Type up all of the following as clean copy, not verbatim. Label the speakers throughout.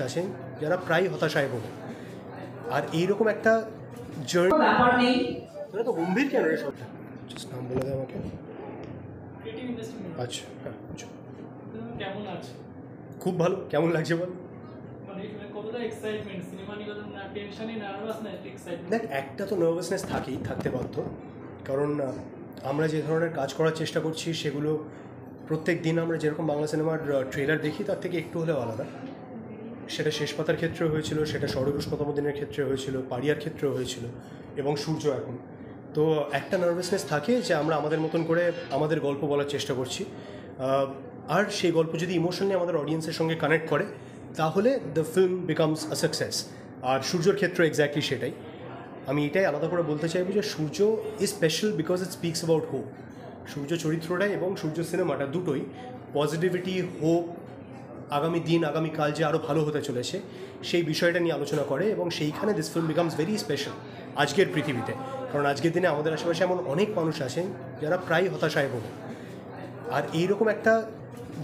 Speaker 1: আছেন যারা প্রায় হতাশায় ভোগে, আর এইরকম একটা জার্নি
Speaker 2: ব্যাপার নেই।
Speaker 1: এটা তো গম্ভীর কেন রে সব? জাস্ট নাম বলে দেয় আমাকে। আচ্ছা হ্যাঁ,
Speaker 2: কেমন আছে?
Speaker 1: খুব ভালো। কেমন লাগছে বল?
Speaker 2: মানে কতটা এক্সাইটমেন্ট, সিনেমা নিয়ে কত না টেনশনই, নার্ভাস না এক্সাইটমেন্ট?
Speaker 1: দেখ, একটা তো নার্ভাসনেস থাকতে বাধ্য, কারণ আমরা যে ধরনের কাজ করার চেষ্টা করছি সেগুলো প্রত্যেক দিন আমরা যেরকম বাংলা সিনেমার ট্রেলার দেখি তার থেকে একটু হলেও আলাদা। সেটা শেষ পাতার ক্ষেত্রেও হয়েছিল, সেটা ষড়ঘোষতম দিনের ক্ষেত্রে হয়েছিল, পাড়িয়ার ক্ষেত্রেও হয়েছিল, এবং সূর্য এখন। তো একটা নার্ভাসনেস থাকে যে আমরা আমাদের মতন করে আমাদের গল্প বলার চেষ্টা করছি, আর সেই গল্প যদি ইমোশনালি আমাদের অডিয়েন্সের সঙ্গে কানেক্ট করে তাহলে the film becomes a success. আর সূর্যর ক্ষেত্রে এক্স্যাক্টলি সেটাই। আমি এটাই আলাদা করে বলতে চাইবো যে Surya is special because it speaks about hope. Surya চরিত্রটাই এবং সূর্য সিনেমাটা দুটোই পজিটিভিটি, হোপ, আগামী দিন আগামী কাল যে আরও ভালো হতে চলেছে সেই বিষয়টা নিয়ে আলোচনা করে, এবং সেইখানে this film becomes very special আজকের পৃথিবীতে। কারণ আজকের দিনে আমাদের আশেপাশে এমন অনেক মানুষ আছেন যারা প্রায় হতাশায় ভোগে, আর এইরকম একটা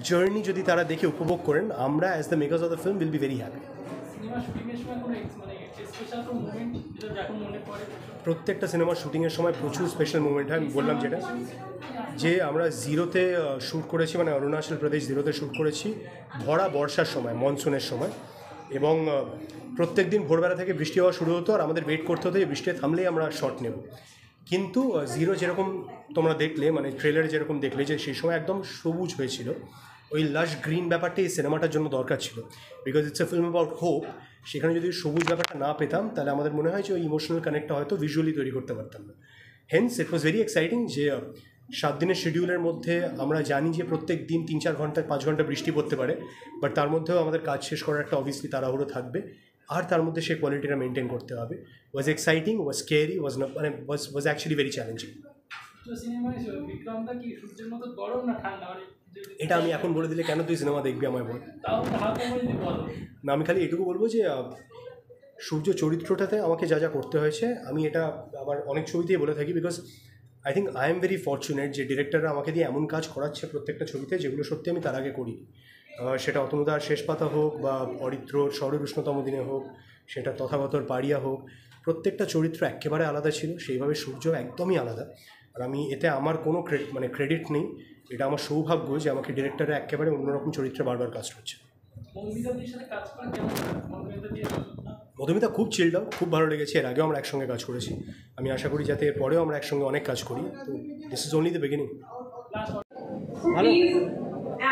Speaker 1: জার্নি যদি তারা দেখে উপভোগ করেন, আমরা as the makers of the film will be very happy.
Speaker 2: Cinema শুটিংয়ের সময় কোনো মানে স্পেশাল কোনো মোমেন্ট যেটা এখন মনে পড়ে?
Speaker 1: প্রত্যেকটা সিনেমার শুটিংয়ের সময় প্রচুর স্পেশাল মুমেন্ট হয়। আমি বললাম যেটা, যে আমরা জিরোতে শ্যুট করেছি, মানে অরুণাচল প্রদেশ জিরোতে শ্যুট করেছি ভরা বর্ষার সময়, মনসুনের সময়, এবং প্রত্যেক দিন ভোরবেলা থেকে বৃষ্টি হওয়া শুরু হতো, আর আমাদের ওয়েট করতে হতো যে বৃষ্টি থামলেই আমরা শট নেব। কিন্তু জিরো যেরকম তোমরা দেখলে, মানে ট্রেলারে যেরকম দেখলে যে সেই সময় একদম সবুজ হয়েছিল, ওই লাশ গ্রিন ব্যাপারটা এই সিনেমাটার জন্য দরকার ছিল, because it's a film about hope. সেখানে যদি সবুজ ব্যাপারটা না পেতাম তাহলে আমাদের মনে হয় যে ওই ইমোশনাল কানেক্টটা হয়তো ভিজুয়ালি তৈরি করতে পারতাম না। Hence it was very exciting যে 7 দিনের শিডিউলের মধ্যে আমরা জানি যে প্রত্যেক দিন 3-4 ঘন্টা 5 ঘন্টা বৃষ্টি পড়তে পারে, বাট তার মধ্যেও আমাদের কাজ শেষ করার একটা অবভিয়াসলি তাড়াহুড়ো থাকবে, আর তার মধ্যে সেই কোয়ালিটিটা মেনটেন করতে হবে। ওয়াজ এক্সাইটিং, ওয়াজ স্কেরি, ওয়াজ মানে ওয়াজ অ্যাকচুয়ালি ভেরি চ্যালেঞ্জিং।
Speaker 2: তো সিনেমায় বিক্রমদা কি সূর্যের মতো গরম না ঠান্ডা?
Speaker 1: এটা আমি এখন বলে দিলে কেন তুই সিনেমা দেখবি আমায় বল?
Speaker 2: তাও হালকা করে যদি বলো।
Speaker 1: না, আমি খালি এটুকু বলবো যে সূর্য চরিত্রটাতে আমাকে যা যা করতে হয়েছে, আমি এটা আবার অনেক ছবিতেই বলে থাকি, because I think I am very fortunate যে ডিরেক্টররা আমাকে দিয়ে এমন কাজ করাচ্ছে প্রত্যেকটা ছবিতে যেগুলো সত্যি আমি তার আগে করিনি। সেটা অতনুদার শেষ পাতা হোক, বা অরিত্রর ষড়ের উষ্ণতম দিনে হোক, সেটা তথাগতর পাড়িয়া হোক, প্রত্যেকটা চরিত্র একেবারে আলাদা ছিল, সেইভাবে সূর্য একদমই আলাদা। আর আমি এতে আমার কোনো ক্রেডিট নেই, এটা আমার সৌভাগ্য যে আমাকে ডিরেক্টররা একেবারে অন্যরকম চরিত্রে বারবার কাজ করছে। মধুমিতা খুব চিল্ড আউট, খুব ভালো লেগেছে। এর আগেও আমরা একসঙ্গে কাজ করেছি, আমি আশা করি যাতে এর পরেও আমরা একসঙ্গে অনেক কাজ করি। তো this is only the beginning. ভালো।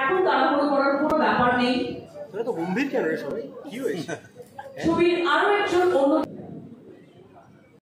Speaker 2: এখন তাড়াহুড়ো করার কোনো ব্যাপার নেই।
Speaker 1: তোরা তো গম্ভীর কেন রে সবাই? কি হয়েছে?
Speaker 2: ছবির আরো একজন অন্য